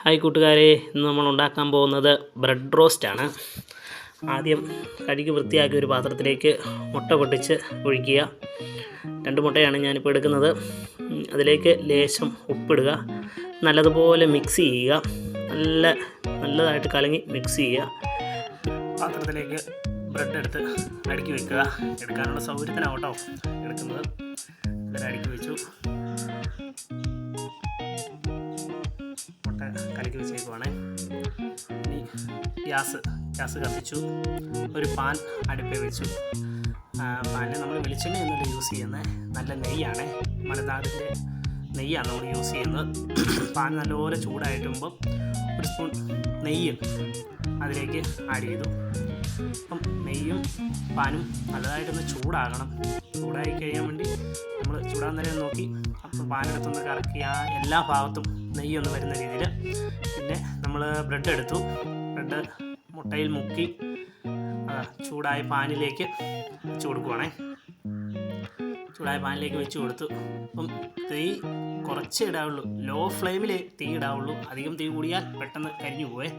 Hi കൂട്ടുകാരെ, ഇന്ന് നമ്മൾ ഉണ്ടാക്കാൻ പോകുന്നത് ബ്രെഡ് റോസ്റ്റാണ്. ആദ്യം കഴുകി വൃത്തിയാക്കിയ ഒരു പാത്രത്തിലേക്ക് മുട്ട പൊട്ടിച്ച് ഒഴിക്കുക. 2 മുട്ടയാണ് ഞാനിപ്പോൾ എടുക്കുന്നത്. അതിലേക്ക് ലേശം ഉപ്പിടുക. നല്ലതുപോലെ മിക്സ് ചെയ്യുക. നല്ലതായിട്ട് കലങ്ങി മിക്സ് ചെയ്യുക. പാത്രത്തിലേക്ക് ബ്രെഡ് എടുത്ത് അടുക്കി വെക്കുക. എടുക്കാനുള്ള സൗകര്യത്തിനാണ് കേട്ടോ എടുക്കുന്നത്. ഇതിൽ അടുക്കി വെച്ചു. കലക്കി വെച്ചേക്കുവാണ്. ഇനി ഗ്യാസ് കത്തിച്ചു. ഒരു പാൻ അടുപ്പിൽ വെച്ചു. പാനിൽ നമ്മൾ വെളിച്ചെണ്ണ ഒന്നുമില്ല യൂസ് ചെയ്യുന്നത്, നല്ല നെയ്യാണ്, മലനാടിൻ്റെ നെയ്യാണ് നമ്മൾ യൂസ് ചെയ്യുന്നത്. പാൻ നല്ലപോലെ ചൂടായിട്ടുമ്പോൾ ഒരു സ്പൂൺ നെയ്യ് അതിലേക്ക് ആഡ് ചെയ്തു. അപ്പം നെയ്യും പാനും നല്ലതായിട്ടൊന്ന് ചൂടാകണം. ചൂടായി കഴിയാൻ വേണ്ടി നമ്മൾ ചൂടാൻ നേരം നോക്കി അപ്പം പാനെടുത്തൊന്ന് കറക്കി എല്ലാ ഭാഗത്തും നെയ്യൊന്ന് വരുന്ന രീതിയിൽ. പിന്നെ നമ്മൾ ബ്രെഡ് എടുത്തു. ബ്രെഡ് മുട്ടയിൽ മുക്കി ചൂടായ പാനിലേക്ക് വെച്ച് കൊടുക്കുവാണേ. ചൂടായ പാനിലേക്ക് വെച്ച് കൊടുത്തു. അപ്പം തീ കുറച്ച് ഇടാവുള്ളൂ, ലോ ഫ്ലെയിമിൽ തീ ഇടാവുള്ളൂ. അധികം തീ കൂടിയാൽ പെട്ടെന്ന് കരിഞ്ഞു പോവേ.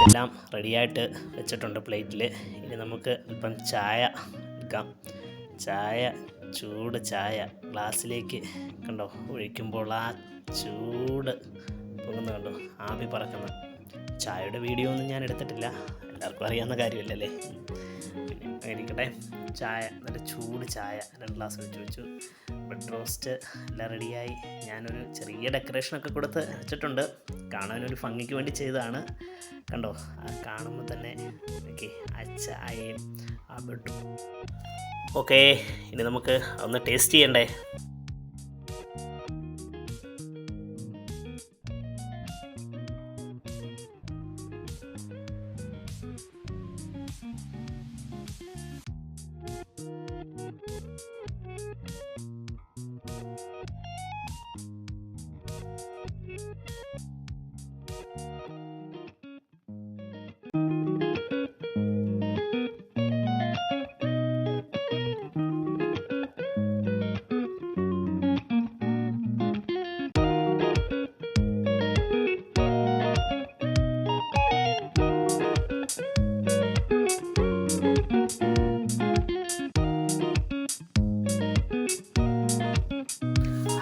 എല്ലാം റെഡിയായിട്ട് വെച്ചിട്ടുണ്ട് പ്ലേറ്റിൽ. ഇനി നമുക്ക് അല്പം ചായ എടുക്കാം. ചൂട് ചായ ഗ്ലാസ്സിലേക്ക് കണ്ടോ ഒഴിക്കുമ്പോൾ ആ ചൂട് പൊങ്ങുന്ന കണ്ടോ, ആവി പറക്കുന്ന. ചായയുടെ വീഡിയോ ഒന്നും ഞാൻ എടുത്തിട്ടില്ല, എല്ലാവർക്കും അറിയാവുന്ന കാര്യമല്ലല്ലേ. പിന്നെ ഇരിക്കട്ടെ. ചായ, നല്ല ചൂട് ചായ 2 ഗ്ലാസ് വെച്ചു. ബ്രെഡ് റോസ്റ്റ് എല്ലാം റെഡിയായി. ഞാനൊരു ചെറിയ ഡെക്കറേഷനൊക്കെ കൊടുത്ത് വെച്ചിട്ടുണ്ട്. കാണാനൊരു ഭംഗിക്ക് വേണ്ടി ചെയ്തതാണ്. കണ്ടോ, ആ കാണുമ്പോൾ തന്നെ ഓക്കെ, ആ ചായയും ആ ബ്രെഡും. ഓക്കെ, ഇനി നമുക്ക് ഒന്ന് ടേസ്റ്റ് ചെയ്യണ്ടേ.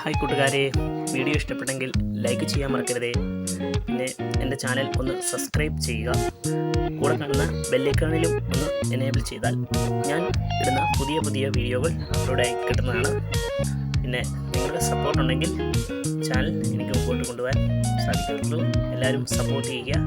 ഹായ് കൂട്ടുകാരെ, വീഡിയോ ഇഷ്ടപ്പെട്ടെങ്കിൽ ലൈക്ക് ചെയ്യാൻ മറക്കരുതേ. പിന്നെ എൻ്റെ ചാനൽ ഒന്ന് സബ്സ്ക്രൈബ് ചെയ്യുക. കൂടെ കാണുന്ന ബെല്ലൈക്കണിലും ഒന്ന് എനേബിൾ ചെയ്താൽ ഞാൻ ഇടുന്ന പുതിയ വീഡിയോകൾ അപ്ലോഡായി കിട്ടുന്നതാണ്. പിന്നെ നിങ്ങളുടെ സപ്പോർട്ട് ഉണ്ടെങ്കിൽ ചാനൽ എനിക്ക് മുമ്പോട്ട് കൊണ്ടുപോകാൻ സാധിക്കുകയുള്ളൂ. എല്ലാവരും സപ്പോർട്ട് ചെയ്യുക.